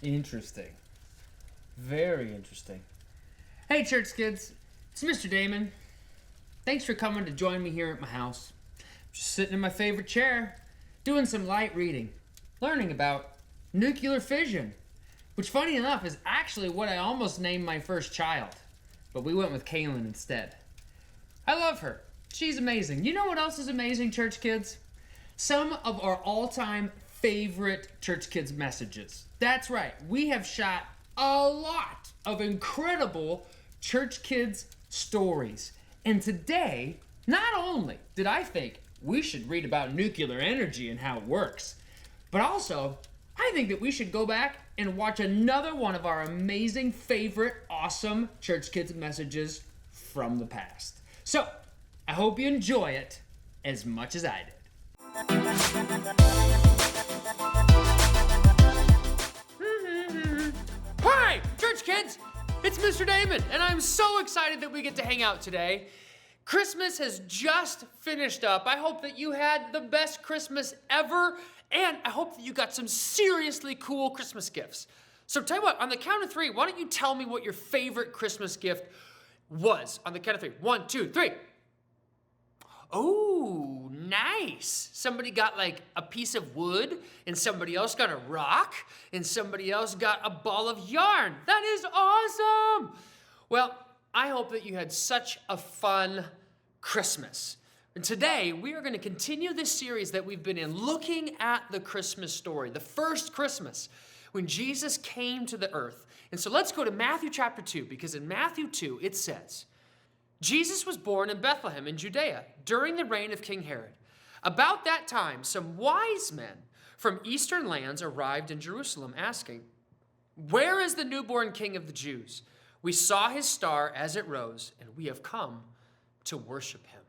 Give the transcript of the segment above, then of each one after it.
Interesting. Very interesting. Hey, church kids. It's Mr. Damon. Thanks for coming to join me here at my house. Just sitting in my favorite chair, doing some light reading, learning about nuclear fission, which, funny enough, is actually what I almost named my first child, but we went with Kaylin instead. I love her. She's amazing. You know what else is amazing, church kids? Some of our all-time favorite church kids messages. That's right. We have shot a lot of incredible church kids stories. And today, not only did I think we should read about nuclear energy and how it works, but also I think that we should go back and watch another one of our amazing, favorite, awesome church kids messages from the past. So, I hope you enjoy it as much as I did. Hi, church kids! It's Mr. Damon, and I'm so excited that we get to hang out today. Christmas has just finished up. I hope that you had the best Christmas ever, and I hope that you got some seriously cool Christmas gifts. So tell you what, on the count of three, why don't you tell me what your favorite Christmas gift was? On the count of three. 1, 2, 3. Oh, nice. Somebody got like a piece of wood, and somebody else got a rock, and somebody else got a ball of yarn. That is awesome. Well, I hope that you had such a fun Christmas. And today, we are going to continue this series that we've been in, looking at the Christmas story, the first Christmas, when Jesus came to the earth. And so let's go to Matthew chapter 2, because in Matthew 2, it says, Jesus was born in Bethlehem in Judea during the reign of King Herod. About that time, some wise men from eastern lands arrived in Jerusalem asking, "Where is the newborn King of the Jews? We saw his star as it rose, and we have come to worship him."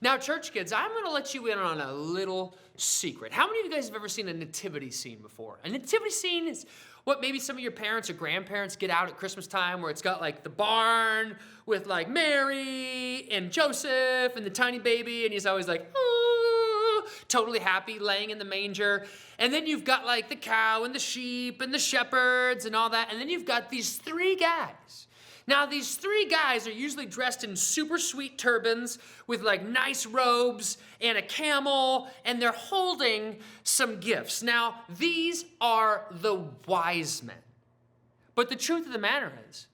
Now, church kids, I'm going to let you in on a little secret. How many of you guys have ever seen a nativity scene before? A nativity scene is what maybe some of your parents or grandparents get out at Christmas time, where it's got like the barn with like Mary and Joseph and the tiny baby, and he's always like, "Ooh," totally happy, laying in the manger. And then you've got like the cow and the sheep and the shepherds and all that. And then you've got these three guys. Now, these three guys are usually dressed in super sweet turbans with like nice robes and a camel, and they're holding some gifts. Now, these are the wise men. But the truth of the matter is,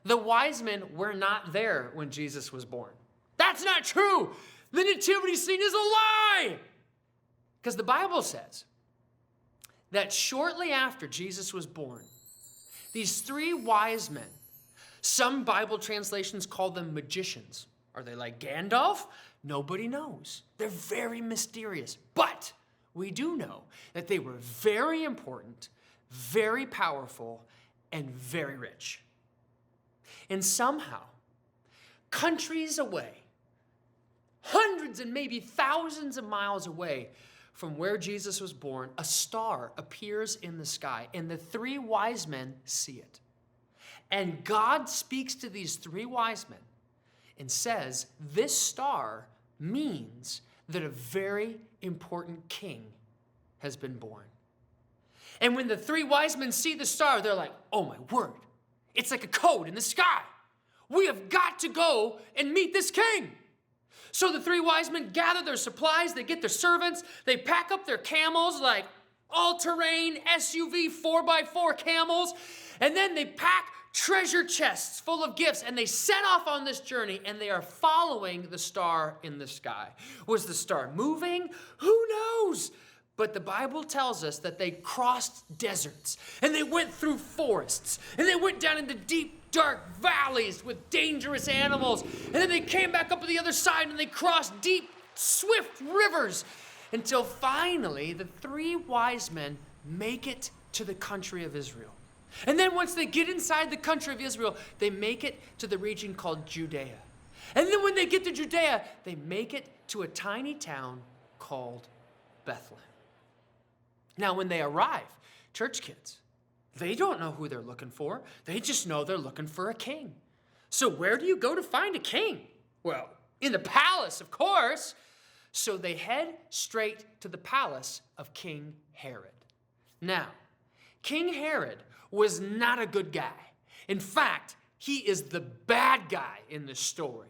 the wise men were not there when Jesus was born. That's not true. The nativity scene is a lie. Because the Bible says that shortly after Jesus was born, these three wise men, some Bible translations call them magicians. Are they like Gandalf? Nobody knows. They're very mysterious. But we do know that they were very important, very powerful, and very rich. And somehow, countries away, hundreds and maybe thousands of miles away from where Jesus was born, a star appears in the sky, and the three wise men see it. And God speaks to these three wise men and says, this star means that a very important king has been born. And when the three wise men see the star, they're like, oh my word, it's like a code in the sky. We have got to go and meet this king. So the three wise men gather their supplies, they get their servants, they pack up their camels, like all-terrain SUV 4x4 camels, and then they pack treasure chests full of gifts, and they set off on this journey, and they are following the star in the sky. Was the star moving? Who knows? But the Bible tells us that they crossed deserts, and they went through forests, and they went down into deep, dark valleys with dangerous animals, and then they came back up to the other side, and they crossed deep, swift rivers, until finally the three wise men make it to the country of Israel. And then once they get inside the country of Israel, they make it to the region called Judea. And then when they get to Judea, they make it to a tiny town called Bethlehem. Now, when they arrive, church kids, they don't know who they're looking for. They just know they're looking for a king. So where do you go to find a king? Well, in the palace, of course. So they head straight to the palace of King Herod. Now, King Herod was not a good guy. In fact, he is the bad guy in the story.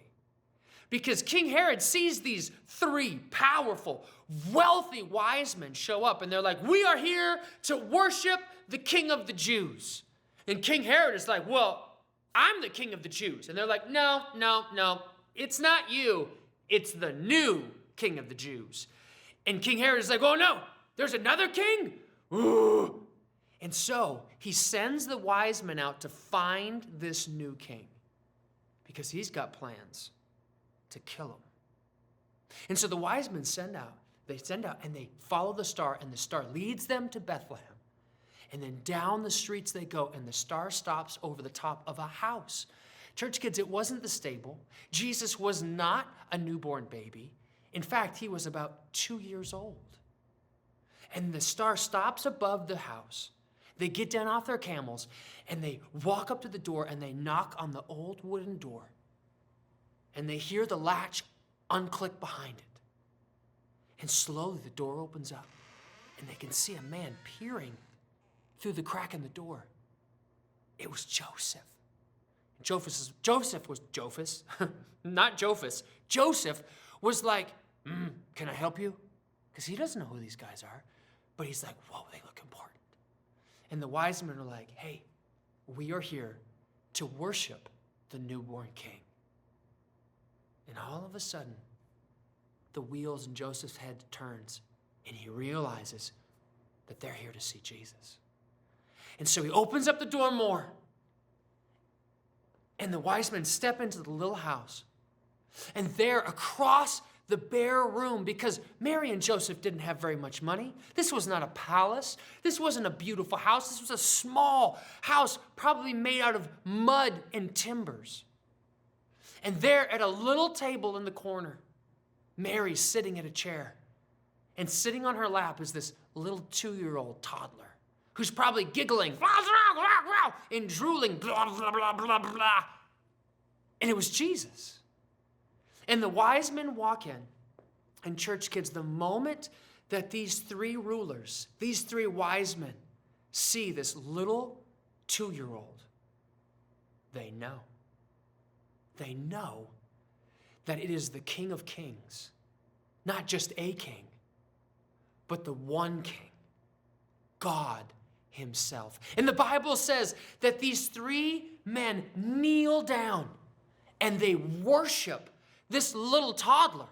Because King Herod sees these three powerful, wealthy wise men show up, and they're like, we are here to worship the King of the Jews. And King Herod is like, well, I'm the King of the Jews. And they're like, no, it's not you. It's the new King of the Jews. And King Herod is like, oh no, there's another king? Ooh. And so he sends the wise men out to find this new king because he's got plans to kill him. And so the wise men send out and they follow the star, and the star leads them to Bethlehem. And then down the streets they go, and the star stops over the top of a house. Church kids, it wasn't the stable. Jesus was not a newborn baby. In fact, he was about 2 years old. And the star stops above the house. They get down off their camels, and they walk up to the door, and they knock on the old wooden door. And they hear the latch unclick behind it. And slowly the door opens up, and they can see a man peering through the crack in the door. It was Joseph. Joseph was like, can I help you? Because he doesn't know who these guys are. But he's like, whoa, they look important. And the wise men are like, hey, we are here to worship the newborn king. And all of a sudden, the wheels in Joseph's head turns, and he realizes that they're here to see Jesus. And so he opens up the door more, and the wise men step into the little house. And there, across the bare room, because Mary and Joseph didn't have very much money. This was not a palace. This wasn't a beautiful house. This was a small house, probably made out of mud and timbers. And there at a little table in the corner, Mary's sitting at a chair. And sitting on her lap is this little 2-year-old toddler who's probably giggling and drooling, blah, blah, blah, blah, blah. And it was Jesus. And the wise men walk in, and church kids, the moment that these three rulers, these three wise men, see this little 2-year-old, they know. They know that it is the King of Kings, not just a king, but the one king, God himself. And the Bible says that these three men kneel down and they worship this little toddler.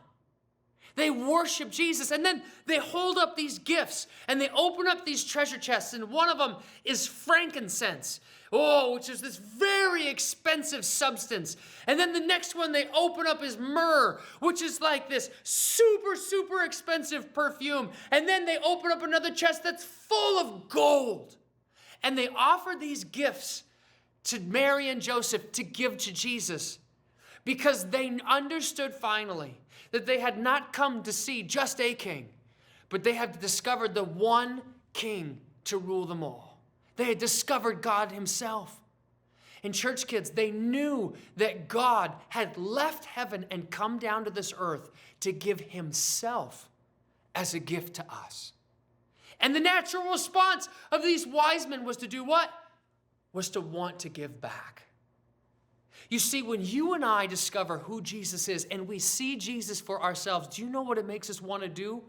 They worship Jesus, and then they hold up these gifts, and they open up these treasure chests, and one of them is frankincense, which is this very expensive substance. And then the next one they open up is myrrh, which is like this super, super expensive perfume. And then they open up another chest that's full of gold. And they offer these gifts to Mary and Joseph to give to Jesus, because they understood finally that they had not come to see just a king, but they had discovered the one king to rule them all. They had discovered God himself. And church kids, they knew that God had left heaven and come down to this earth to give himself as a gift to us. And the natural response of these wise men was to do what? Was to want to give back. You see, when you and I discover who Jesus is and we see Jesus for ourselves, do you know what it makes us want to do?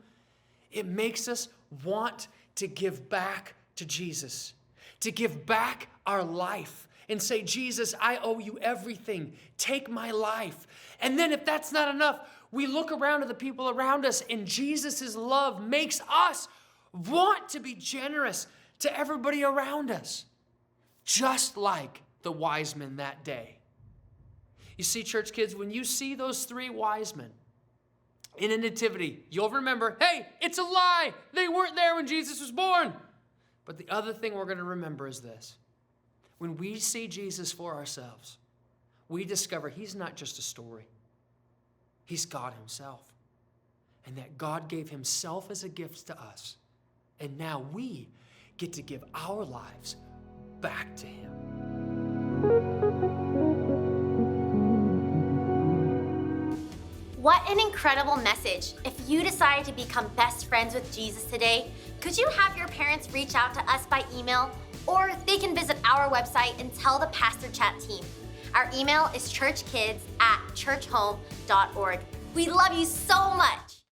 It makes us want to give back to Jesus, to give back our life and say, Jesus, I owe you everything. Take my life. And then if that's not enough, we look around at the people around us, and Jesus' love makes us want to be generous to everybody around us, just like the wise men that day. You see, church kids, when you see those three wise men in a nativity, you'll remember, hey, it's a lie. They weren't there when Jesus was born. But the other thing we're going to remember is this. When we see Jesus for ourselves, we discover he's not just a story. He's God himself. And that God gave himself as a gift to us. And now we get to give our lives back to him. What an incredible message. If you decide to become best friends with Jesus today, could you have your parents reach out to us by email? Or they can visit our website and tell the Pastor Chat team. Our email is churchkids@churchome.org. We love you so much.